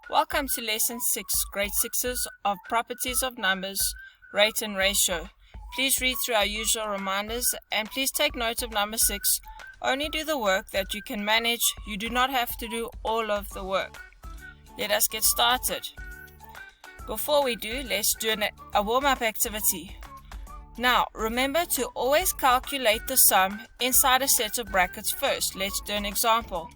Welcome to Lesson 6, Grade 6s of Properties of Numbers, Rate and Ratio. Please read through our usual reminders and please take note of number 6. Only do the work that you can manage. You do not have to do all of the work. Let us get started. Before we do, let's do a warm-up activity. Now, remember to always calculate the sum inside a set of brackets first. Let's do an example.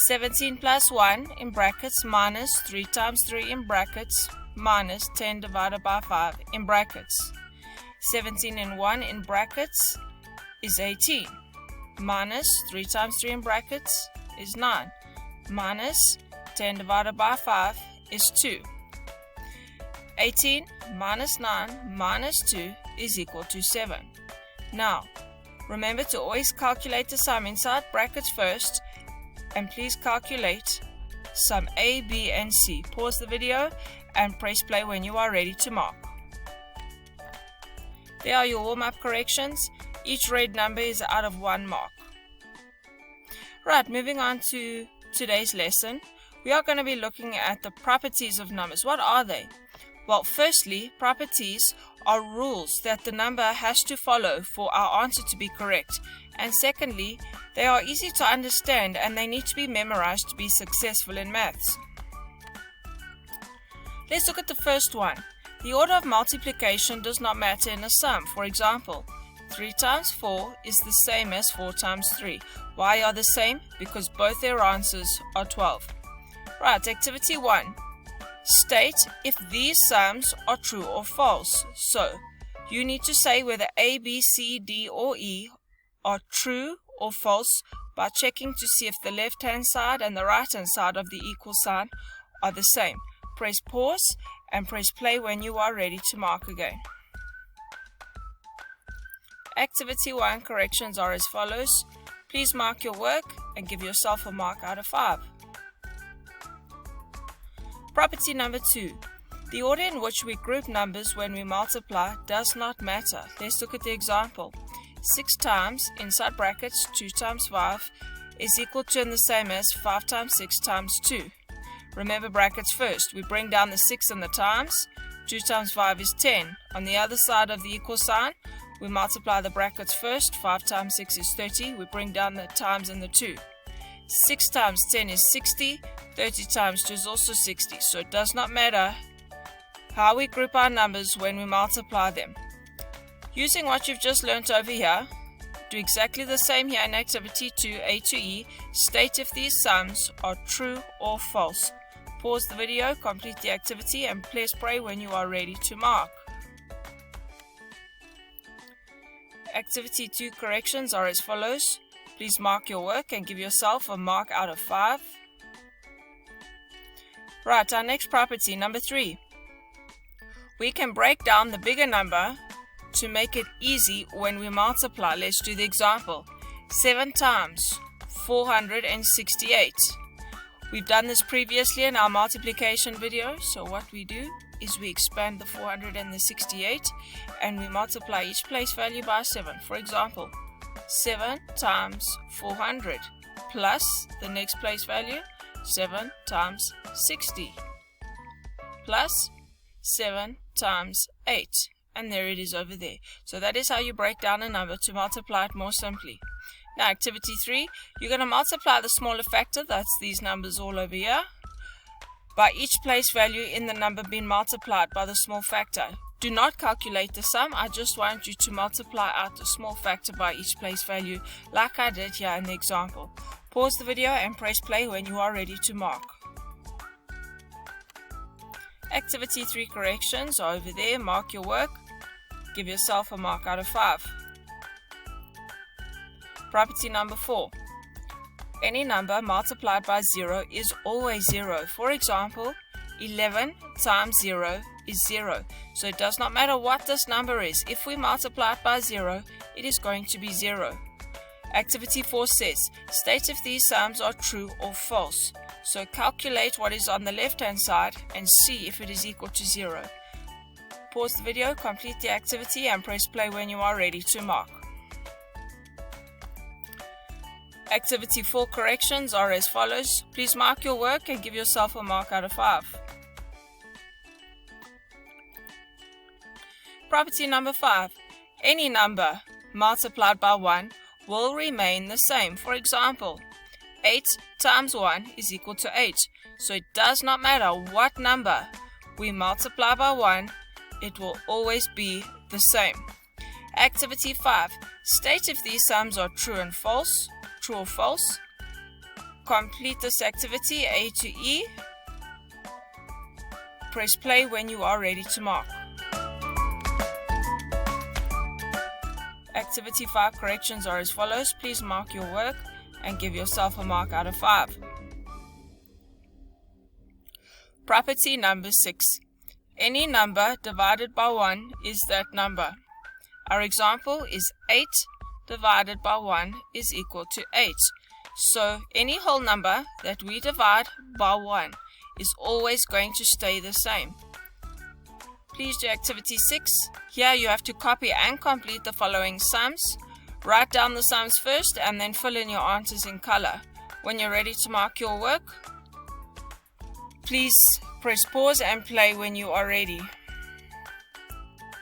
17 plus 1 in brackets minus 3 times 3 in brackets minus 10 divided by 5 in brackets. 17 and 1 in brackets is 18 minus 3 times 3 in brackets is 9 minus 10 divided by 5 is 2. 18 minus 9 minus 2 is equal to 7. Now, remember to always calculate the sum inside brackets first. And please calculate sum A, B, and C. Pause the video and press play when you are ready to mark. There are your warm-up corrections. Each red number is out of 1 mark. Right, moving on to today's lesson. We are going to be looking at the properties of numbers. What are they? Well, firstly, properties are rules that the number has to follow for our answer to be correct. And secondly, they are easy to understand and they need to be memorized to be successful in maths. Let's look at the first one. The order of multiplication does not matter in a sum. For example, 3 times 4 is the same as 4 times 3. Why are the same? Because both their answers are 12. Right, activity 1. State if these sums are true or false. So, you need to say whether A, B, C, D, or E are true or false by checking to see if the left-hand side and the right-hand side of the equal sign are the same. Press pause and press play when you are ready to mark again. Activity 1 corrections are as follows. Please mark your work and give yourself a mark out of 5. Property number 2. The order in which we group numbers when we multiply does not matter. Let's look at the example. 6 times, inside brackets, 2 times 5 is equal to and the same as 5 times 6 times 2. Remember brackets first. We bring down the 6 and the times. 2 times 5 is 10. On the other side of the equal sign, we multiply the brackets first. 5 times 6 is 30. We bring down the times and the 2. 6 times 10 is 60. 30 times 2 is also 60. So it does not matter how we group our numbers when we multiply them. Using what you've just learnt over here, do exactly the same here in activity 2, A to E. State if these sums are true or false. Pause the video, complete the activity, and press play when you are ready to mark. Activity 2 corrections are as follows. Please mark your work and give yourself a mark out of 5. Right, our next property, number 3. We can break down the bigger number to make it easy when we multiply. Let's do the example. 7 times 468. We've done this previously in our multiplication video, so what we do is we expand the 468 and we multiply each place value by 7. For example, 7 times 400 plus the next place value, 7 times 60 plus 7 times 8. And there it is over there. So that is how you break down a number to multiply it more simply. Now, activity 3, you're going to multiply the smaller factor, that's these numbers all over here, by each place value in the number being multiplied by the small factor. Do not calculate the sum, I just want you to multiply out the small factor by each place value like I did here in the example. Pause the video and press play when you are ready to mark. Activity 3 corrections are over there. Mark your work. Give yourself a mark out of 5. Property number 4. Any number multiplied by 0 is always 0. For example, 11 times 0 is 0. So it does not matter what this number is. If we multiply it by 0, it is going to be 0. Activity 4 says, state if these sums are true or false. So calculate what is on the left-hand side and see if it is equal to 0. Pause the video, complete the activity, and press play when you are ready to mark. Activity 4 corrections are as follows. Please mark your work and give yourself a mark out of 5. Property number 5. Any number multiplied by 1 will remain the same. For example, 8 times 1 is equal to 8. So it does not matter what number we multiply by 1, it will always be the same. Activity 5. State if these sums are true and false, true or false. Complete this activity A to E. Press play when you are ready to mark. Activity 5 corrections are as follows. Please mark your work and give yourself a mark out of 5. Property number 6. Any number divided by 1 is that number. Our example is 8 divided by 1 is equal to 8. So any whole number that we divide by 1 is always going to stay the same. Please do activity 6. Here you have to copy and complete the following sums. Write down the sums first and then fill in your answers in color. When you're ready to mark your work, please press pause and play when you are ready.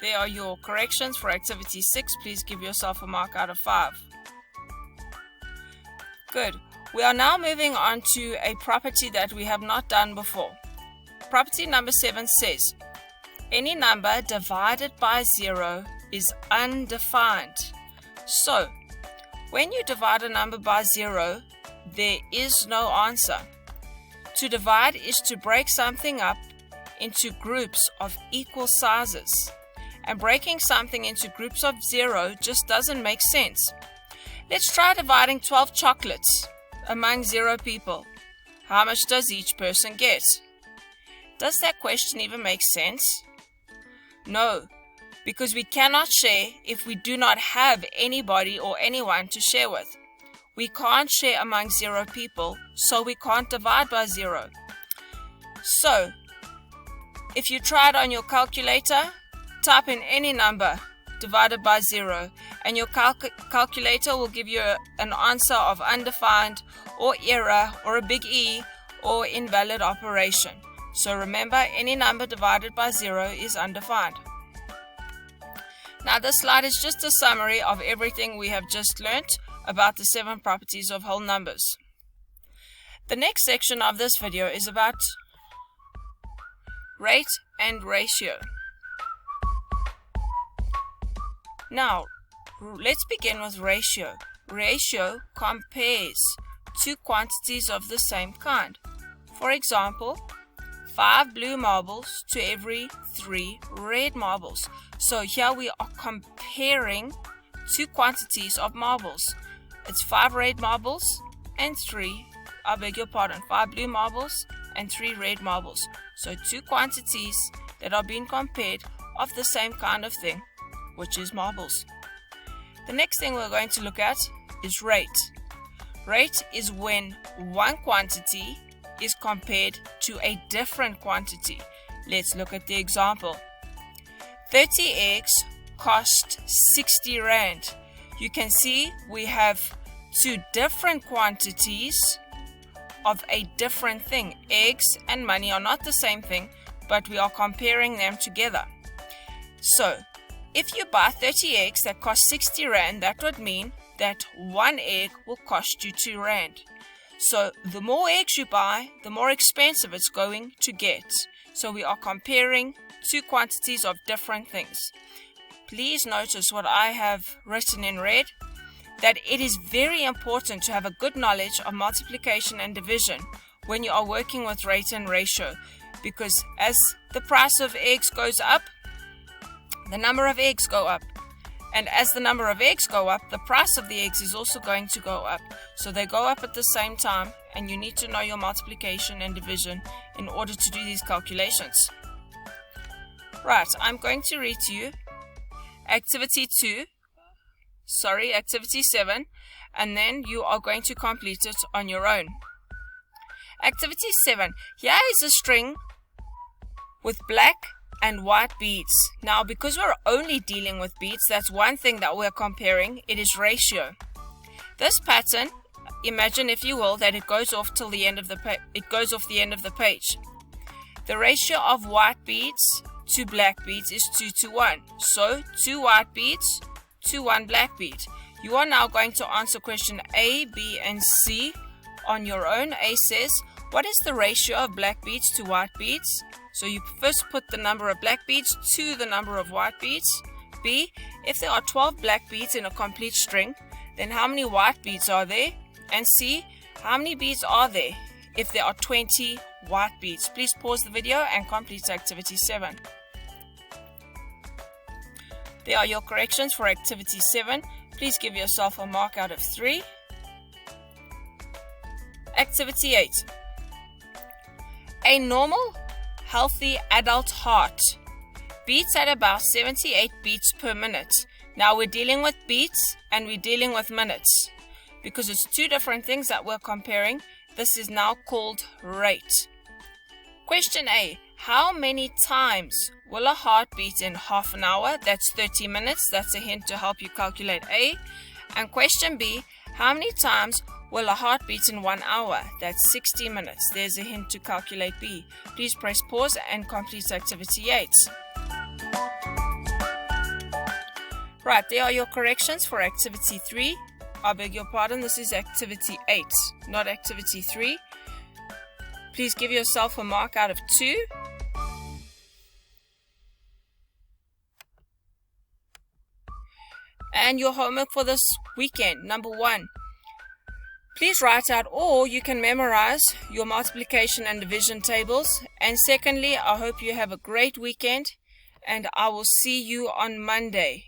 There are your corrections for activity 6. Please give yourself a mark out of 5. Good. We are now moving on to a property that we have not done before. Property number 7 says, any number divided by 0 is undefined. So, when you divide a number by 0, there is no answer. To divide is to break something up into groups of equal sizes. And breaking something into groups of 0 just doesn't make sense. Let's try dividing 12 chocolates among 0 people. How much does each person get? Does that question even make sense? No, because we cannot share if we do not have anybody or anyone to share with. We can't share among 0 people, so we can't divide by 0. So, if you try it on your calculator, type in any number divided by 0 and your calculator will give you an answer of undefined or error or a big E or invalid operation. So remember, any number divided by 0 is undefined. Now this slide is just a summary of everything we have just learnt about the 7 properties of whole numbers. The next section of this video is about rate and ratio. Now, let's begin with ratio. Ratio compares two quantities of the same kind. For example, 5 blue marbles to every 3 red marbles. So here we are comparing two quantities of marbles. It's 5 red marbles and 5 blue marbles and 3 red marbles. So two quantities that are being compared of the same kind of thing, which is marbles. The next thing we're going to look at is rate. Rate is when one quantity is compared to a different quantity. Let's look at the example. 30 eggs cost 60 rand. You can see we have two different quantities of a different thing. Eggs and money are not the same thing, but we are comparing them together. So, if you buy 30 eggs that cost 60 rand, that would mean that one egg will cost you 2 rand. So the more eggs you buy, the more expensive it's going to get. So we are comparing two quantities of different things. Please notice what I have written in red, that it is very important to have a good knowledge of multiplication and division when you are working with rate and ratio, because as the price of eggs goes up, the number of eggs go up. And as the number of eggs go up, the price of the eggs is also going to go up. So they go up at the same time, and you need to know your multiplication and division in order to do these calculations. Right, I'm going to read to you activity 7, and then you are going to complete it on your own. Activity 7. Here is a string with black and white beads. Now, because we're only dealing with beads, that's one thing that we're comparing. It is ratio. This pattern imagine, if you will, that it goes off till the end of the page. The ratio of white beads to black beads is 2 to 1. So 2 white beads to 1 black bead. You are now going to answer question A, B, and C on your own. A says, what is the ratio of black beads to white beads? So you first put the number of black beads to the number of white beads. B, if there are 12 black beads in a complete string, then how many white beads are there? And C, how many beads are there if there are 20 white beads? Please pause the video and complete activity 7. There are your corrections for activity 7. Please give yourself a mark out of 3. Activity 8. A normal, healthy adult heart beats at about 78 beats per minute. Now we're dealing with beats and we're dealing with minutes. Because it's two different things that we're comparing, this is now called rate. Question A. How many times will a heart beat in half an hour? That's 30 minutes. That's a hint to help you calculate A. And question B. How many times will a heart beat in 1 hour? That's 60 minutes. There's a hint to calculate B. Please press pause and complete activity 8. Right, there are your corrections for activity 3. I beg your pardon, this is activity 8, not activity 3. Please give yourself a mark out of 2. And your homework for this weekend, number 1. Please write out, or you can memorize your multiplication and division tables. And secondly, I hope you have a great weekend, and I will see you on Monday.